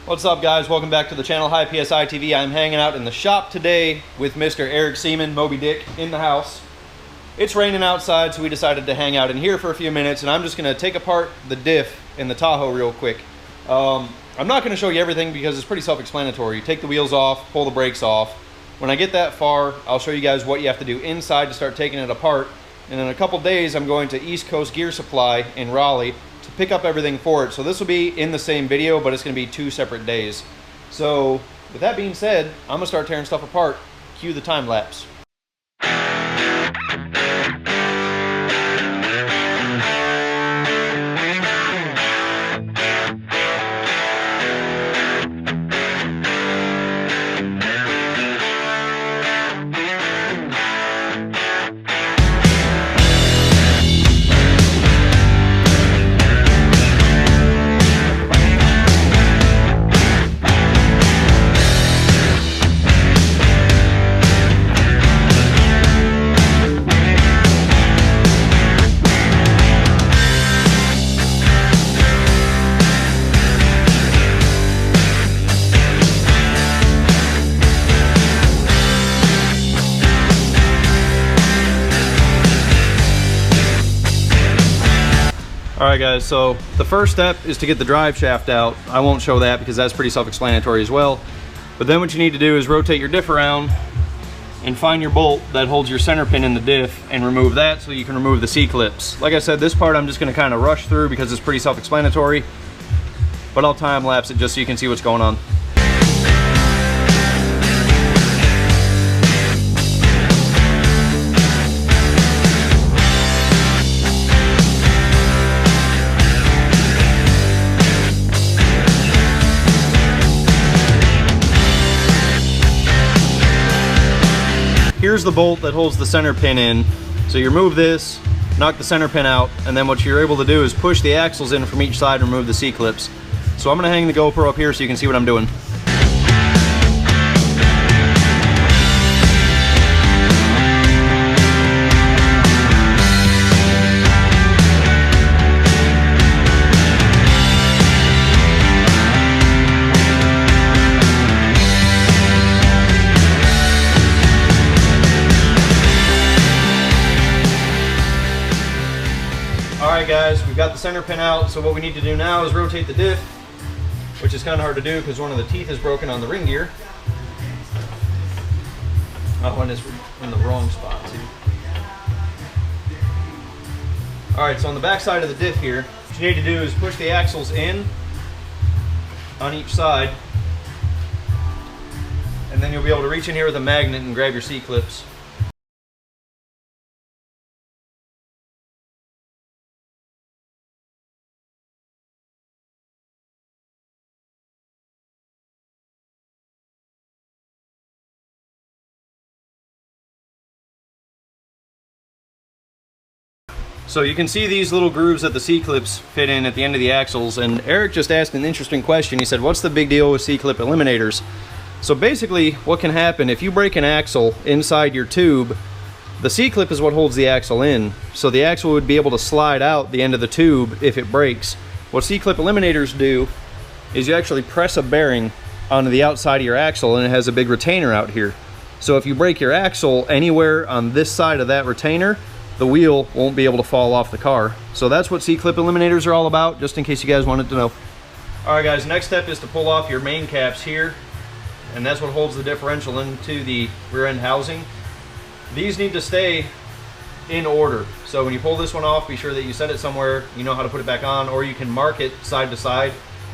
What's up, guys? Welcome back to the channel. Hi, PSI TV. I'm hanging out in the shop today with Mr. Eric Seaman, Moby Dick, in the house. It's raining outside, so we decided to hang out in here for a few minutes, and I'm just going to take apart the diff in the Tahoe real quick. I'm not going to show you everything because it's pretty self-explanatory. You take the wheels off, pull the brakes off. When I get that far, I'll show you guys what you have to do inside to start taking it apart. And in a couple days, I'm going to East Coast Gear Supply in Raleigh to pick up everything for it. So this will be in the same video, but it's going to be 2 separate days. So with that being said, I'm going to start tearing stuff apart. Cue the time lapse. Alright guys, so the first step is to get the drive shaft out. I won't show that because that's pretty self-explanatory as well. But then what you need to do is rotate your diff around and find your bolt that holds your center pin in the diff and remove that so you can remove the C-clips. Like I said, this part I'm just going to kind of rush through because it's pretty self-explanatory. But I'll time lapse it just so you can see what's going on. Here's the bolt that holds the center pin in. So you remove this, knock the center pin out, and then what you're able to do is push the axles in from each side and remove the C-clips. So I'm gonna hang the GoPro up here so you can see what I'm doing. Alright guys, we've got the center pin out, so what we need to do now is rotate the diff, which is kind of hard to do because one of the teeth is broken on the ring gear. Oh, and it's in the wrong spot too. Alright, so on the back side of the diff here, what you need to do is push the axles in on each side, and then you'll be able to reach in here with a magnet and grab your C-clips. So you can see these little grooves that the C-clips fit in at the end of the axles, and Eric just asked an interesting question. He said, what's the big deal with C-clip eliminators? So basically what can happen if you break an axle inside your tube, the C-clip is what holds the axle in. So the axle would be able to slide out the end of the tube if it breaks. What C-clip eliminators do is you actually press a bearing onto the outside of your axle, and it has a big retainer out here. So if you break your axle anywhere on this side of that retainer, the wheel won't be able to fall off the car. So that's what C-clip eliminators are all about, just in case you guys wanted to know. Alright guys, next step is to pull off your main caps here, and that's what holds the differential into the rear end housing. These need to stay in order. So when you pull this one off, be sure that you set it somewhere you know how to put it back on, or you can mark it side to side,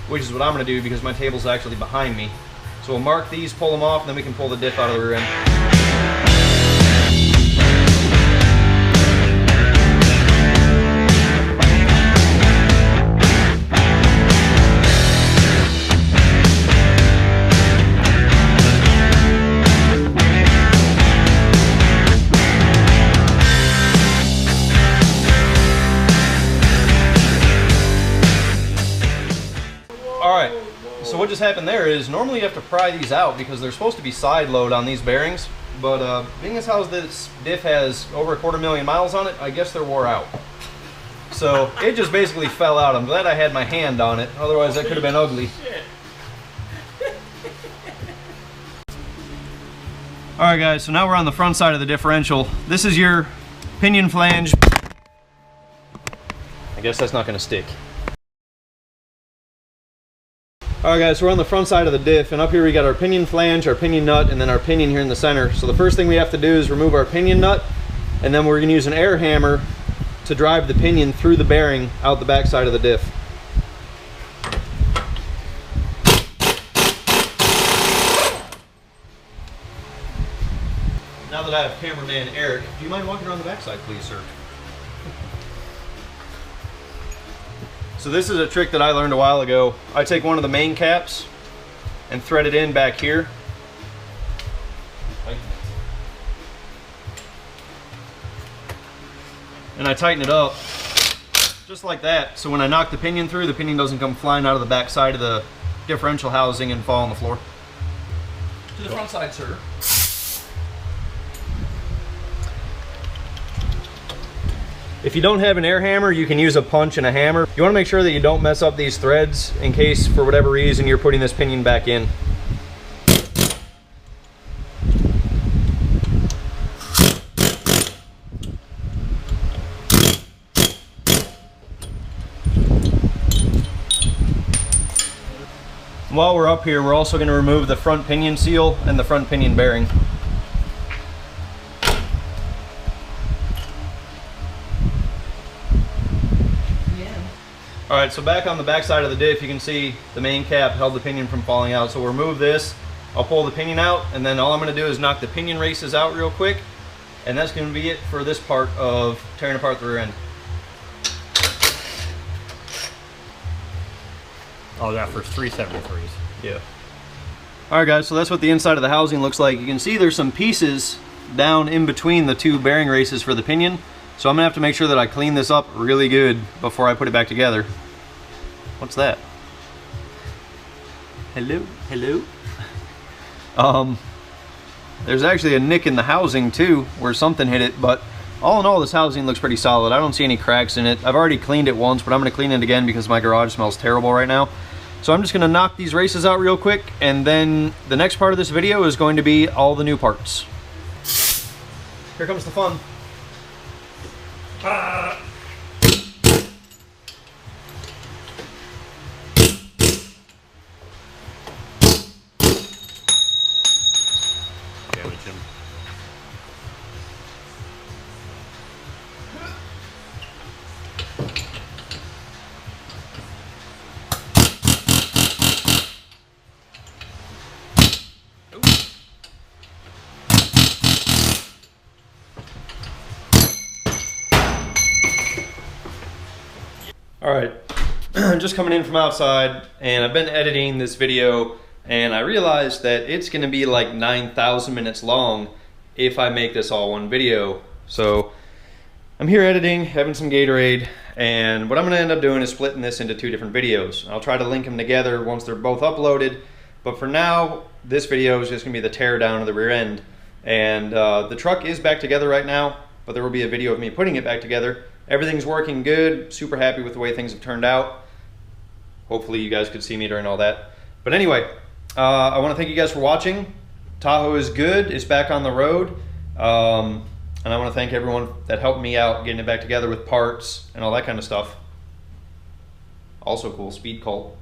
which is what I'm going to do because my table's actually behind me. So we'll mark these, pull them off, and then we can pull the diff out of the rear end. So what just happened there is normally you have to pry these out because they're supposed to be side load on these bearings, but being as how this diff has over 250,000 miles on it, I guess they're wore out. So it just basically fell out. I'm glad I had my hand on it, otherwise that could have been ugly. Alright guys, so now we're on the front side of the differential. This is your pinion flange. I guess that's not going to stick. Alright guys, so we're on the front side of the diff, and up here we got our pinion flange, our pinion nut, and then our pinion here in the center. So the first thing we have to do is remove our pinion nut, and then we're going to use an air hammer to drive the pinion through the bearing out the back side of the diff. Now that I have cameraman Eric, do you mind walking around the backside, please, sir? So this is a trick that I learned a while ago. I take one of the main caps and thread it in back here. And I tighten it up just like that, so when I knock the pinion through, the pinion doesn't come flying out of the back side of the differential housing and fall on the floor. To the front side, sir. If you don't have an air hammer, you can use a punch and a hammer. You want to make sure that you don't mess up these threads in case, for whatever reason, you're putting this pinion back in. While we're up here, we're also going to remove the front pinion seal and the front pinion bearing. Alright, so back on the back side of the diff, you can see the main cap held the pinion from falling out. So we'll remove this, I'll pull the pinion out, and then all I'm going to do is knock the pinion races out real quick. And that's going to be it for this part of tearing apart the rear end. Oh, that for 373s. Yeah. Alright guys, so that's what the inside of the housing looks like. You can see there's some pieces down in between the two bearing races for the pinion. So I'm going to have to make sure that I clean this up really good before I put it back together. What's that? Hello? Hello? There's actually a nick in the housing too, where something hit it, but all in all this housing looks pretty solid. I don't see any cracks in it. I've already cleaned it once, but I'm going to clean it again because my garage smells terrible right now. So I'm just going to knock these races out real quick, and then the next part of this video is going to be all the new parts. Here comes the fun. Damage him. Alright, I'm just coming in from outside, and I've been editing this video, and I realized that it's going to be like 9,000 minutes long if I make this all one video. So I'm here editing, having some Gatorade, and what I'm going to end up doing is splitting this into two different videos. I'll try to link them together once they're both uploaded, but for now, this video is just going to be the tear down of the rear end. And the truck is back together right now, but there will be a video of me putting it back together. Everything's working good, super happy with the way things have turned out. Hopefully you guys could see me during all that. But anyway, I want to thank you guys for watching. Tahoe is good, it's back on the road. And I want to thank everyone that helped me out getting it back together with parts and all that kind of stuff. Also cool, Speed Cult.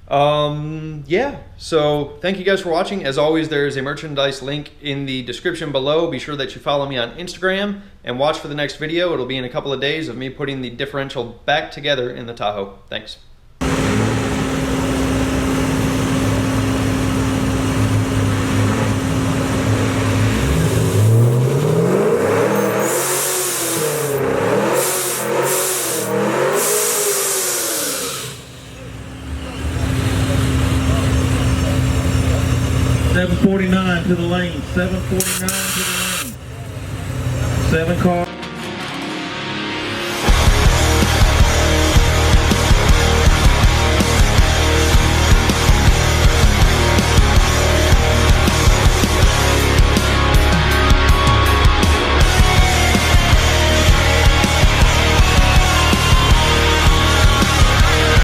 Yeah, so thank you guys for watching. As always, there's a merchandise link in the description below. Be sure that you follow me on Instagram and watch for the next video. It'll be in a couple of days of me putting the differential back together in the Tahoe. Thanks. 749 to the lane, 749 to the lane. 7 cars.